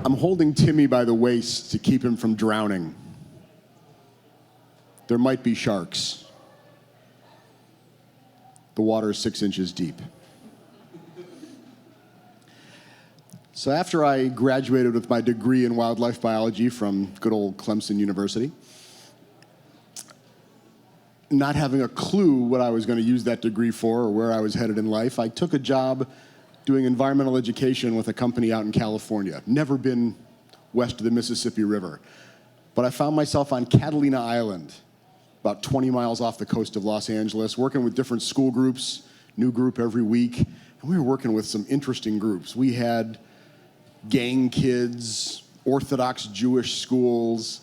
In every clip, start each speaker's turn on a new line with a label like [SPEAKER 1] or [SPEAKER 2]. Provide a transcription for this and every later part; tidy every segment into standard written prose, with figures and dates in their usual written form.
[SPEAKER 1] I'm holding Timmy by the waist to keep him from drowning. There might be sharks. The water is 6 inches deep. So after I graduated with my degree in wildlife biology from good old Clemson University, not having a clue what I was going to use that degree for or where I was headed in life, I took a job doing environmental education with a company out in California. Never been west of the Mississippi River. But I found myself on Catalina Island, about 20 miles off the coast of Los Angeles, working with different school groups, new group every week. And we were working with some interesting groups. We had gang kids, Orthodox Jewish schools,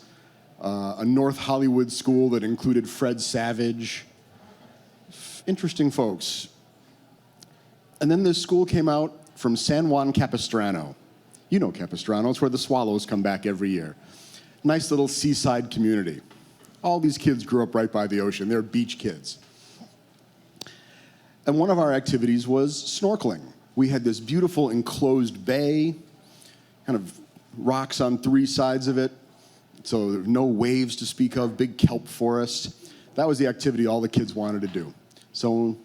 [SPEAKER 1] a North Hollywood school that included Fred Savage. Interesting folks. And then this school came out from San Juan Capistrano. You know Capistrano, it's where the swallows come back every year. Nice little seaside community. All these kids grew up right by the ocean. They're beach kids. And one of our activities was snorkeling. We had this beautiful enclosed bay, kind of rocks on 3 sides of it, so there were no waves to speak of, big kelp forest. That was the activity all the kids wanted to do. So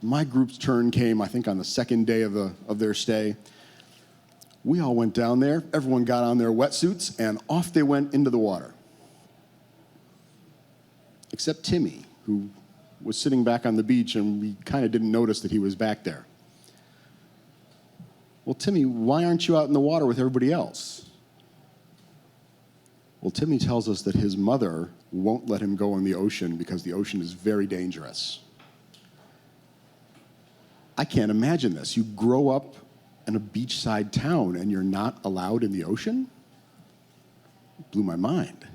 [SPEAKER 1] my group's turn came, I think, on the second day of their stay. We all went down there, everyone got on their wetsuits, and off they went into the water. Except Timmy, who was sitting back on the beach, and we kind of didn't notice that he was back there. Well, Timmy, why aren't you out in the water with everybody else? Well, Timmy tells us that his mother won't let him go in the ocean because the ocean is very dangerous. I can't imagine this. You grow up in a beachside town and you're not allowed in the ocean? It blew my mind.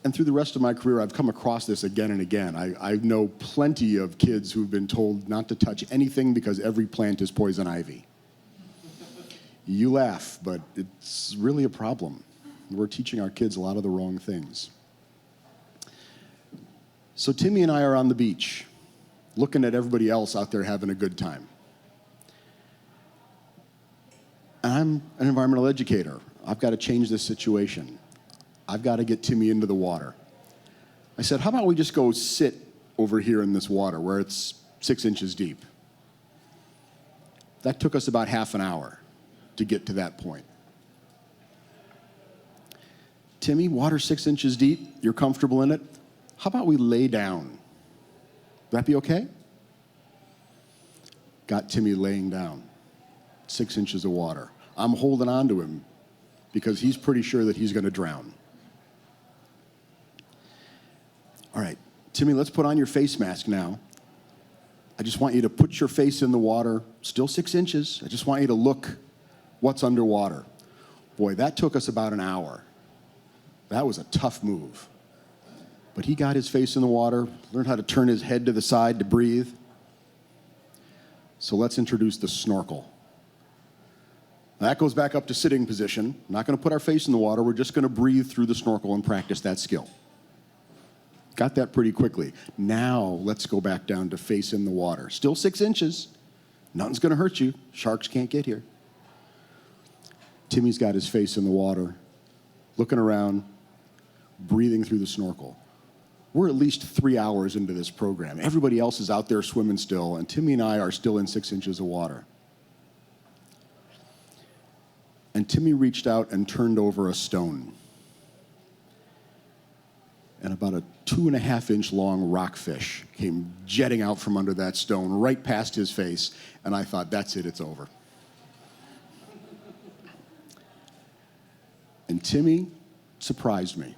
[SPEAKER 1] And through the rest of my career, I've come across this again and again. I know plenty of kids who've been told not to touch anything because every plant is poison ivy. You laugh, but it's really a problem. We're teaching our kids a lot of the wrong things. So Timmy and I are on the beach, looking at everybody else out there having a good time. And I'm an environmental educator. I've got to change this situation. I've got to get Timmy into the water. I said, how about we just go sit over here in this water where it's 6 inches deep? That took us about half an hour to get to that point. Timmy, water 6 inches deep, you're comfortable in it. How about we lay down? Would that be okay? Got Timmy laying down, 6 inches of water. I'm holding on to him because he's pretty sure that he's going to drown. All right, Timmy, let's put on your face mask now. I just want you to put your face in the water, still 6 inches. I just want you to look what's underwater. Boy, that took us about an hour. That was a tough move. But he got his face in the water, learned how to turn his head to the side to breathe. So let's introduce the snorkel. Now that goes back up to sitting position. We're not going to put our face in the water. We're just going to breathe through the snorkel and practice that skill. Got that pretty quickly. Now let's go back down to face in the water. Still 6 inches. Nothing's going to hurt you. Sharks can't get here. Timmy's got his face in the water, looking around, breathing through the snorkel. We're at least 3 hours into this program. Everybody else is out there swimming still, and Timmy and I are still in 6 inches of water. And Timmy reached out and turned over a stone. And about a 2.5-inch long rockfish came jetting out from under that stone right past his face, and I thought, that's it, it's over. And Timmy surprised me.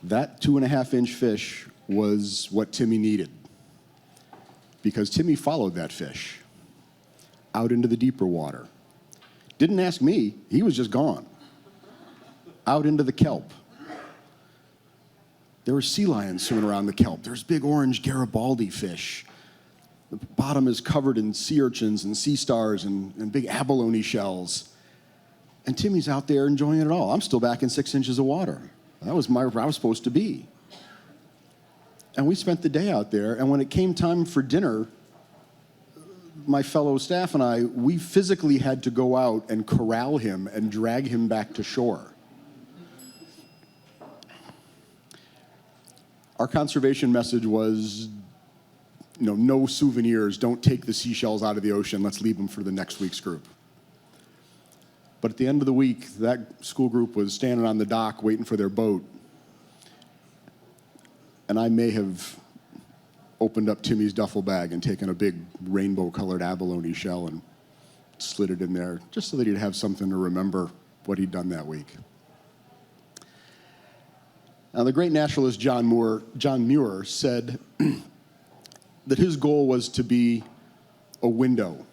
[SPEAKER 1] That 2.5-inch fish was what Timmy needed, because Timmy followed that fish out into the deeper water. Didn't ask me, he was just gone. Out into the kelp. There were sea lions swimming around the kelp. There's big orange Garibaldi fish. The bottom is covered in sea urchins and sea stars and big abalone shells. And Timmy's out there enjoying it all. I'm still back in 6 inches of water. That was where I was supposed to be. And we spent the day out there, and when it came time for dinner, my fellow staff and I, we physically had to go out and corral him and drag him back to shore. Our conservation message was, no souvenirs, don't take the seashells out of the ocean, let's leave them for the next week's group. But at the end of the week, that school group was standing on the dock waiting for their boat. And I may have opened up Timmy's duffel bag and taken a big rainbow-colored abalone shell and slid it in there, just so that he'd have something to remember what he'd done that week. Now, the great naturalist John Muir said that his goal was to be a window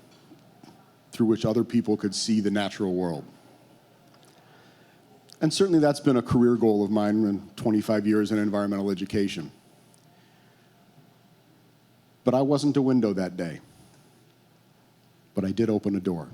[SPEAKER 1] through which other people could see the natural world. And certainly that's been a career goal of mine in 25 years in environmental education. But I wasn't a window that day. But I did open a door.